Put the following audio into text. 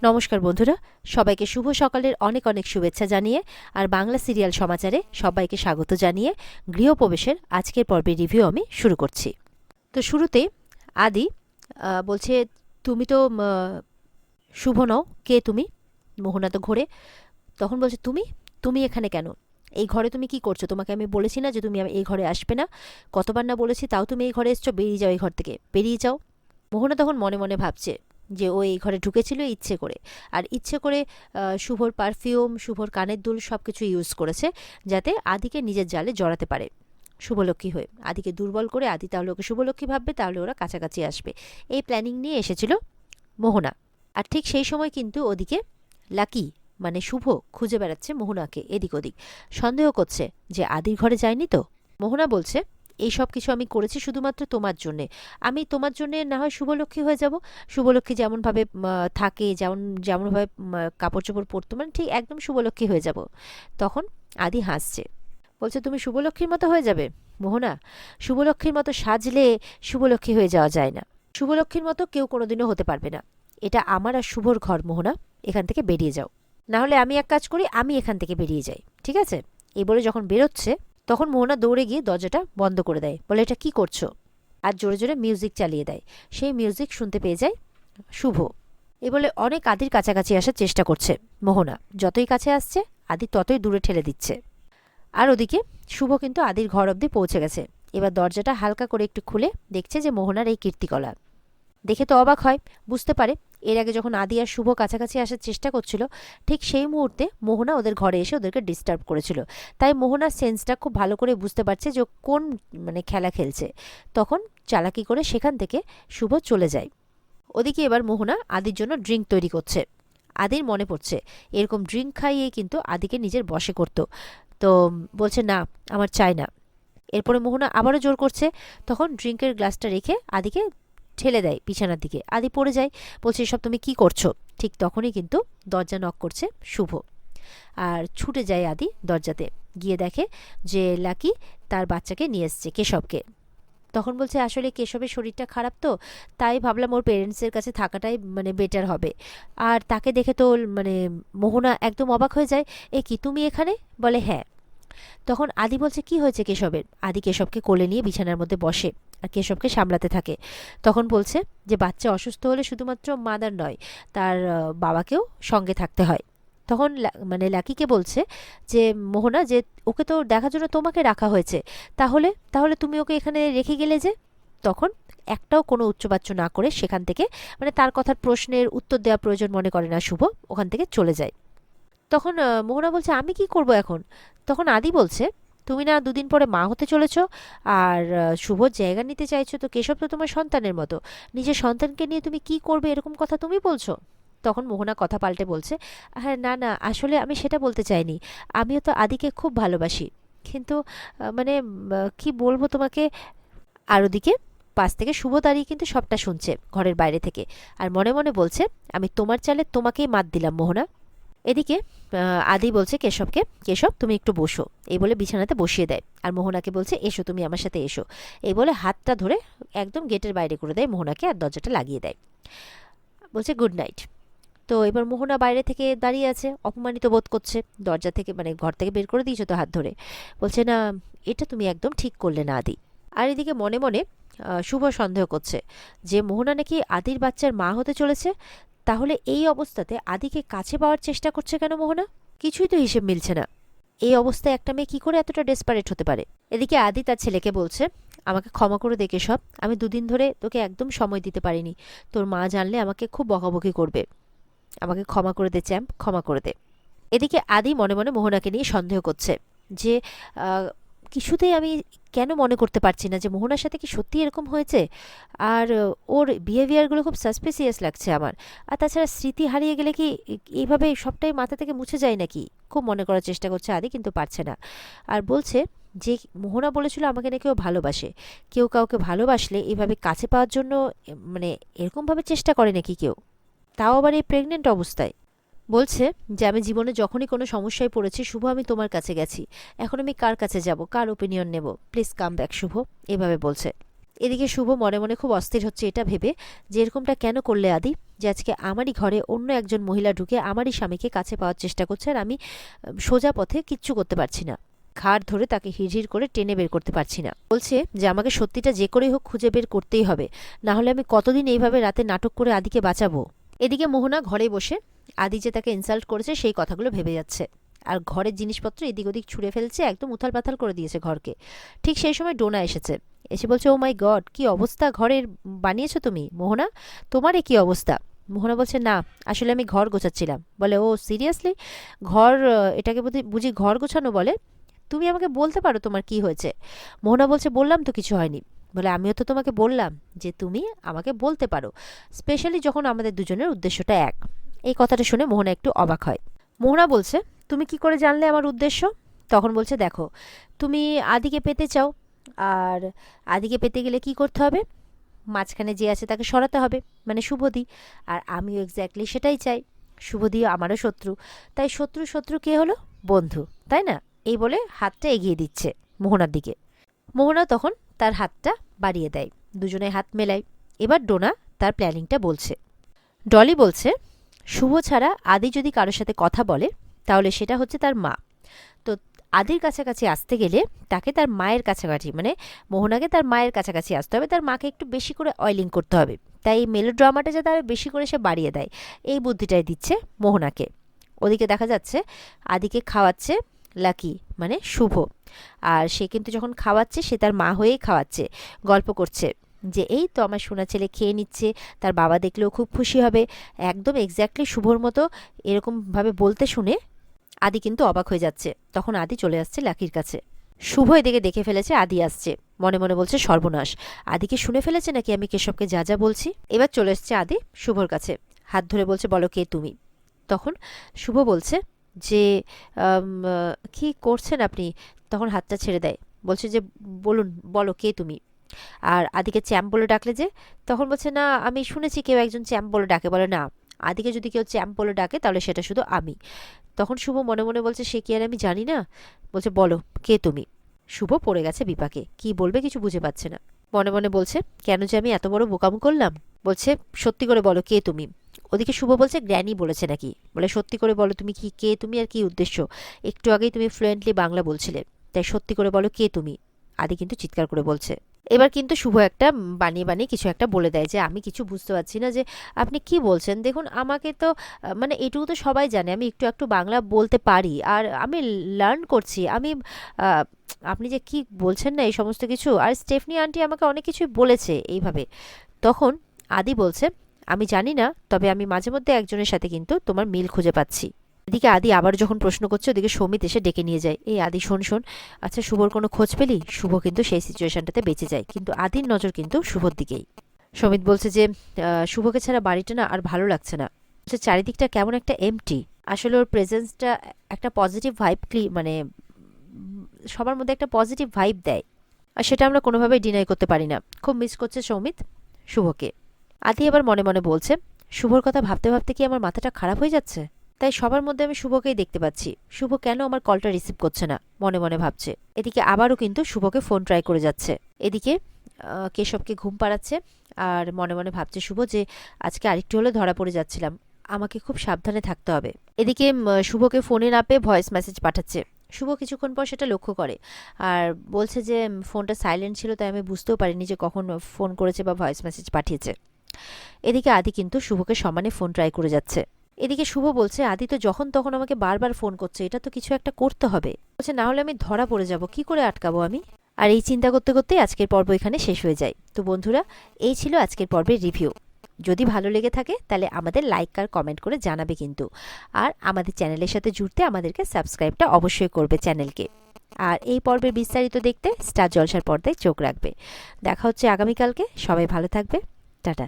নমস্কার বন্ধুরা, সবাইকে শুভ সকালের অনেক অনেক শুভেচ্ছা জানিয়ে আর বাংলা সিরিয়াল সমাচারে সবাইকে স্বাগত জানিয়ে গৃহপ্রবেশের আজকের পর্বের রিভিউ আমি শুরু করছি। তো শুরুতে আদি বলছে, তুমি তো শুভ নও, কে তুমি? মোহনা তো ঘোরে। তখন বলছে, তুমি তুমি এখানে কেন? এই ঘরে তুমি কি করছো? তোমাকে আমি বলেছি না যে তুমি এই ঘরে আসবে না? কতবার না বলেছি, তাও তুমি এই ঘরে এসছো? বেরিয়ে যাও এই ঘর থেকে, বেরিয়ে যাও। মোহনা তখন মনে মনে ভাবছে যে ও এই ঘরে ঢুকেছিল ইচ্ছে করে, আর ইচ্ছে করে শুভর পারফিউম, শুভর কানের দুল সব কিছু ইউজ করেছে যাতে আদিকে নিজের জালে জড়াতে পারে শুভলক্ষ্মী হয়ে, আদিকে দুর্বল করে আদি তাহলে ওকে শুভলক্ষ্মী ভাববে, তাহলে ওরা কাছাকাছি আসবে। এই প্ল্যানিং নিয়ে এসেছিল মোহনা। আর ঠিক সেই সময় কিন্তু ওদিকে লাকি মানে শুভ খুঁজে বেড়াচ্ছে মোহনাকে এদিক ওদিক, সন্দেহ করছে যে আদির ঘরে যায়নি তো। মোহনা বলছে, এই সব কিছু আমি করেছি শুধুমাত্র তোমার জন্যে। আমি তোমার জন্যে না হয় শুভলক্ষ্মী হয়ে যাব, শুভলক্ষ্মী যেমনভাবে থাকে, যেমনভাবে কাপড় চোপড় পরতো, মানে ঠিক একদম শুভলক্ষ্মী হয়ে যাব। তখন আদি হাসছে, বলছে, তুমি শুভলক্ষ্মীর মতো হয়ে যাবে? মোহনা, শুভলক্ষ্মীর মতো সাজলে শুভলক্ষ্মী হয়ে যাওয়া যায় না। শুভলক্ষ্মীর মতো কেউ কোনোদিনও হতে পারবে না। এটা আমার আর শুভর ঘর মোহনা, এখান থেকে বেরিয়ে যাও। না হলে আমি এক কাজ করি, আমি এখান থেকে বেরিয়ে যাই, ঠিক আছে? এই বলে যখন বেরোচ্ছে তখন মোহনা দৌড়ে গিয়ে দরজাটা বন্ধ করে দেয়, বলে, এটা কি করছো? আর জোরে জোরে মিউজিক চালিয়ে দেয়। সেই মিউজিক শুনতে পেয়ে যায় শুভ। এ বলে অনেক আদির কাছাকাছি আসার চেষ্টা করছে মোহনা, যতই কাছে আসছে আদি ততই দূরে ঠেলে দিচ্ছে। আর ওদিকে শুভ কিন্তু আদির ঘর অবধি পৌঁছে গেছে। এবার দরজাটা হালকা করে একটু খুলে দেখছে যে মোহনার এই কীর্তিকলা দেখে তো অবাক হয়, বুঝতে পারে এর আগে যখন আদি আর শুভ কাছাকাছি আসার চেষ্টা করছিল ঠিক সেই মুহূর্তে মোহনা ওদের ঘরে এসে ওদেরকে ডিস্টার্ব করেছিল। তাই মোহনার সেন্সটা খুব ভালো করে বুঝতে পারছে যে কোন খেলা খেলছে। তখন চালাকি করে সেখান থেকে শুভ চলে যায়। ওদিকে এবার মোহনা আদির জন্য ড্রিঙ্ক তৈরি করছে। আদির মনে পড়ছে এরকম ড্রিঙ্ক খাইয়ে কিন্তু আদিকে নিজের বশে করত। তো বলছে, না, আমার চাই না। এরপরে মোহনা আবারও জোর করছে। তখন ড্রিঙ্কের গ্লাসটা রেখে আদিকে ঠেলে দেয় বিছানার দিকে। আদি পড়ে যায়, বলছে, এসব তুমি কি করছো? ঠিক তখনই কিন্তু দরজা নক করছে শুভ। আর ছুটে যায় আদি দরজাতে, গিয়ে দেখে যে লাকি তার বাচ্চাকে নিয়ে এসছে, কেশবকে। তখন বলছে, আসলে কেশবের শরীরটা খারাপ তো, তাই ভাবলাম ওর পেরেন্টসের কাছে থাকাটাই বেটার হবে। আর তাকে দেখে তো মোহনা একদম অবাক হয়ে যায়, এ কি, তুমি এখানে? বলে, হ্যাঁ। তখন আদি বলছে, কি হয়েছে কেশবের? আদি কেশবকে কোলে নিয়ে বিছানার মধ্যে বসে আর কেশবকে সামলাতে থাকে। তখন বলছে যে বাচ্চা অসুস্থ হলে শুধুমাত্র মাদার নয়, তার বাবাকেও সঙ্গে থাকতে হয়। তখন লাকিকে বলছে যে মোহনা, যে ওকে তো দেখার জন্য তোমাকে রাখা হয়েছে, তাহলে তাহলে তুমি ওকে এখানে রেখে গেলে যে? তখন একটাও কোনো উচ্চবাচ্য না করে সেখান থেকে, তার কথার প্রশ্নের উত্তর দেওয়া প্রয়োজন মনে করে না শুভ, ওখান থেকে চলে যায়। তখন মোহনা বলছে, আমি কি করব এখন? তখন আদি বলছে, তুমি না দুদিন পরে মা হতে চলেছ, আর শুভর জায়গা নিতে চাইছো, তো কেশব তো তোমার সন্তানের মতো, নিজের সন্তানকে নিয়ে তুমি কি করবে এরকম কথা তুমি বলছো? তখন মোহনা কথা পাল্টে বলছে, হ্যাঁ, না না, আসলে আমি সেটা বলতে চাইনি। আমিও তো আদিকে খুব ভালোবাসি, কিন্তু কি বলবো তোমাকে। আর ওদিকে পাশ থেকে শুভ দাঁড়িয়ে কিন্তু সবটা শুনছে ঘরের বাইরে থেকে, আর মনে মনে বলছে, আমি তোমার চালে তোমাকেই মাত দিলাম মোহনা। এদিকে আদি বলছে কেশবকে, কেশব তুমি একটু বসো, এই বলে বিছানাতে বসিয়ে দেয়। আর মোহনাকে বলছে, এসো, তুমি আমার সাথে এসো, এই বলে হাতটা ধরে একদম গেটের বাইরে করে দেয় মোহনাকে, আর দরজাটা লাগিয়ে দেয়। বলছে, গুড নাইট। তো এবার মোহনা বাইরে থেকে দাঁড়িয়ে আছে, অপমানিত বোধ করছে, দরজা থেকে ঘর থেকে বের করে দিয়েছো তো হাত ধরে। বলছে, না, এটা তুমি একদম ঠিক করলে না আদি। আর এদিকে মনে মনে শুভ সন্দেহ করছে যে মোহনা নাকি আদির বাচ্চার মা হতে চলেছে। তাহলে এই অবস্থাতে আদিকে কাছে পাওয়ার চেষ্টা করছে কেন মোহনা? কিছুই তো হিসেব মিলছে না। এই অবস্থায় একটা মেয়ে কি করে এতটা ডেসপারেট হতে পারে? এদিকে আদি তার ছেলেকে বলছে, আমাকে ক্ষমা করে দে কেশব, আমি দুদিন ধরে তোকে একদম সময় দিতে পারিনি। তোর মা জানলে আমাকে খুব বকাবকি করবে। আমাকে ক্ষমা করে দে চ্যাম্প, ক্ষমা করে দে। এদিকে আদি মনে মনে মোহনাকে নিয়ে সন্দেহ করছে যে কিছুতেই আমি কেন মনে করতে পারছি না যে মোহনার সাথে কি সত্যি এরকম হয়েছে। আর ওর বিহেভিয়ারগুলো খুব সাসপিসিয়াস লাগছে আমার। আর তাছাড়া স্মৃতি হারিয়ে গেলে কি এইভাবে সবটাই মাথা থেকে মুছে যায় নাকি? খুব মনে করার চেষ্টা করছে আদি, কিন্তু পারছে না। আর বলছে যে মোহনা বলেছিল আমাকে নাকি ও ভালোবাসে। কেউ কাউকে ভালোবাসলে এইভাবে কাছে পাওয়ার জন্য এরকমভাবে চেষ্টা করে নাকি কেউ, তাও আবার এই প্রেগনেন্ট অবস্থায়। বলছে যে আমি জীবনে যখনই কোনো সমস্যায় পড়েছি শুভ, আমি তোমার কাছে গেছি, এখন আমি কার কাছে যাব, কার ওপিনিয়ন নেব? প্লিজ কাম ব্যাক শুভ, এভাবে বলছে। এদিকে শুভ মনে মনে খুব অস্থির হচ্ছে এটা ভেবে যে এরকমটা কেন করলে আদি, যে আজকে আমারই ঘরে অন্য একজন মহিলা ঢুকে আমারই স্বামীকে কাছে পাওয়ার চেষ্টা করছে, আর আমি সোজা পথে কিচ্ছু করতে পারছি না, ঘাড় ধরে তাকে হিড়হিড় করে টেনে বের করতে পারছি না। বলছে যে আমাকে সত্যিটা যে করেই হোক খুঁজে বের করতেই হবে, না হলে আমি কতদিন এইভাবে রাতে নাটক করে আদিকে বাঁচাবো। এদিকে মোহনা ঘরে বসে আদি যে তাকে ইনসাল্ট করেছে সেই কথাগুলো ভেবে যাচ্ছে, আর ঘরের জিনিসপত্র এদিক ওদিক ছুঁড়ে ফেলছে, একদম উথাল পাথাল করে দিয়েছে ঘরকে। ঠিক সেই সময় ডোনা এসেছে, এসে বলছে ও মাই গড, কি অবস্থা ঘরের বানিয়েছো তুমি মোহনা, তোমার কি অবস্থা। মোহনা বলছে না, আসলে আমি ঘর গোছাচ্ছিলাম। বলে ও সিরিয়াসলি, ঘর এটাকে বুঝি ঘর গোছানো বলে? তুমি আমাকে বলতে পারো তোমার কি হয়েছে? মোহনা বলছে বললাম তো কিছু হয়নি। বলে আমিও তো তোমাকে বললাম যে তুমি আমাকে বলতে পারো, স্পেশালি যখন আমাদের দুজনের উদ্দেশ্যটা এক। এই কথাটা শুনে মোহনা একটু অবাক হয়। মোহনা বলছে তুমি কি করে জানলে আমার উদ্দেশ্য? তখন বলছে দেখো, তুমি আদিকে পেতে চাও, আর আদিকে পেতে গেলে কি করতে হবে? মাঝখানে যে আছে তাকে সরাতে হবে, মানে শুভদি। আর আমিও এক্স্যাক্টলি সেটাই চাই, শুভদি আমারও শত্রু, তাই শত্রু শত্রু কে হলো? বন্ধু, তাই না? এই বলে হাতটা এগিয়ে দিচ্ছে মোহনার দিকে। মোহনা তখন তার হাতটা বাড়িয়ে দেয়, দুজনে হাত মেলায়। এবার ডোনা তার প্ল্যানিংটা বলছে। ডলি বলছে শুভ ছাড়া আদি যদি কারোর সাথে কথা বলে তাহলে সেটা হচ্ছে তার মা। তো আদির কাছাকাছি আসতে গেলে তাকে তার মায়ের কাছাকাছি, মানে মোহনাকে তার মায়ের কাছাকাছি আসতে হবে, তার মাকে একটু বেশি করে অয়েলিং করতে হবে। তাই এই মেলোড্রামাটা যাতে আরও বেশি করে সে বাড়িয়ে দেয়, এই বুদ্ধিটাই দিচ্ছে মোহনাকে। ওদিকে দেখা যাচ্ছে আদিকে খাওয়াচ্ছে লাকি, মানে শুভ। আর সে কিন্তু যখন খাওয়াচ্ছে সে তার মা হয়েই খাওয়াচ্ছে, গল্প করছে যে এই তো আমার সোনা ছেলে খেয়ে নিচ্ছে, তার বাবা দেখলেও খুব খুশি হবে। একদম এক্স্যাক্টলি শুভর মতো এরকমভাবে বলতে শুনে আদি কিন্তু অবাক হয়ে যাচ্ছে। তখন আদি চলে আসছে লাকির কাছে। শুভ এদিকে দেখে ফেলেছে আদি আসছে, মনে মনে বলছে সর্বনাশ, আদিকে শুনে ফেলেছে নাকি আমি কেশবকে যা যা বলছি। এবার চলে এসছে আদি শুভর কাছে, হাত ধরে বলছে বলো কে তুমি। তখন শুভ বলছে যে কি করছেন আপনি? তখন হাতটা ছেড়ে দেয়, বলছে যে বলুন, বলো কে তুমি। আর আদিকে চ্যাম্প বলে ডাকলে যে, তখন বলছে না আমি শুনেছি কেউ একজন চ্যাম্প বলে ডাকে। বলে না, আদিকে যদি কেউ চ্যাম্প বলে ডাকে তাহলে সেটা শুধু আমি। তখন শুভ মনে মনে বলছে সে কি আর আমি জানি না? বলছে বলো কে তুমি। শুভ পড়ে গেছে বিপাকে, কি বলবে কিছু বুঝে পাচ্ছে না। মনে মনে বলছে কেন যে আমি এত বড় বোকাম করলাম। বলছে সত্যি করে বলো কে তুমি। ওদিকে শুভ বলছে গ্র্যানি বলেছে নাকি। বলে সত্যি করে বলো তুমি কি, কে তুমি আর কি উদ্দেশ্য? একটু আগেই তুমি ফ্লুয়েন্টলি বাংলা বলছিলে, তাই সত্যি করে বলো কে তুমি। আদি কিন্তু চিৎকার করে বলছে। এবার কিন্তু শুভ একটা বানিয়ে বানিয়ে কিছু একটা বলে দেয় যে আমি কিছু বুঝতে পারছি না যে আপনি কি বলছেন। দেখুন আমাকে তো মানে এটুকু তো সবাই জানে আমি একটু একটু বাংলা বলতে পারি, আর আমি লার্ন করছি। আমি আপনি যে কি বলছেন না এই সমস্ত কিছু, আর স্টেফনি আন্টি আমাকে অনেক কিছুই বলেছে এইভাবে। তখন আদি বলছে আমি জানি না, তবে আমি মাঝে মধ্যে একজনের সাথে কিন্তু তোমার মিল খুঁজে পাচ্ছি। এদিকে আদি আবার যখন প্রশ্ন করছে ওদিকে সৌমিত এসে ডেকে নিয়ে যায়, এই আদি শোন শোন, আচ্ছা শুভর কোনো খোঁজ পেলি? শুভ কিন্তু সেই সিচুয়েশনটাতে বেঁচে যায়, কিন্তু আদির নজর কিন্তু শুভর দিকেই। সৌমিত বলছে যে শুভকে ছাড়া বাড়িটা না আর ভালো লাগছে না, বলছে চারিদিকটা কেমন একটা এমটি। আসলে ওর প্রেজেন্সটা একটা পজিটিভ ভাইব, মানে সবার মধ্যে একটা পজিটিভ ভাইব দেয়, আর সেটা আমরা কোনোভাবেই ডিনাই করতে পারি না। খুব মিস করছে সৌমিত শুভকে। আদি এবার মনে মনে বলছে শুভর কথা ভাবতে ভাবতে কি আমার মাথাটা খারাপ হয়ে যাচ্ছে? তাই সবার মধ্যে আমি শুভকেই দেখতে পাচ্ছি, শুভ কেন আমার কলটা রিসিভ করছে না, মনে মনে ভাবছে। এদিকে আবারও কিন্তু শুভকে ফোন ট্রাই করে যাচ্ছে। এদিকে কেশবকে ঘুম পাড়াচ্ছে, আর মনে মনে ভাবছে শুভ যে আজকে আরেকটু হলে ধরা পড়ে যাচ্ছিলাম, আমাকে খুব সাবধানে থাকতে হবে। এদিকে শুভকে ফোনে না পেয়ে ভয়েস মেসেজ পাঠাচ্ছে। শুভ কিছুক্ষণ পর সেটা লক্ষ্য করে আর বলছে যে ফোনটা সাইলেন্ট ছিল, তাই আমি বুঝতেও পারিনি যে কখন ফোন করেছে বা ভয়েস মেসেজ পাঠিয়েছে। এদিকে আদি কিন্তু শুভকে সমানে ফোন ট্রাই করে যাচ্ছে। এদিকে শুভ বলছে আদি তো যখন তখন আমাকে বারবার ফোন করছে, এটা তো কিছু একটা করতে হবে। বলছে না হলে আমি ধরা পড়ে যাব, কি করে আটকাবো আমি? আর এই চিন্তা করতে করতে আজকের পর্ব এখানে শেষ হয়ে যায়। তো বন্ধুরা, এই ছিল আজকের পর্বের রিভিউ। যদি ভালো লেগে থাকে তাহলে আমাদের লাইক আর কমেন্ট করে জানাবে কিন্তু, আর আমাদের চ্যানেলের সাথে জুড়তে আমাদেরকে সাবস্ক্রাইবটা অবশ্যই করবে চ্যানেলকে। আর এই পর্বের বিস্তারিত দেখতে স্টার জলসার পর্দায় চোখ রাখবে। দেখা হচ্ছে আগামীকালকে। সবাই ভালো থাকবে। টাটা।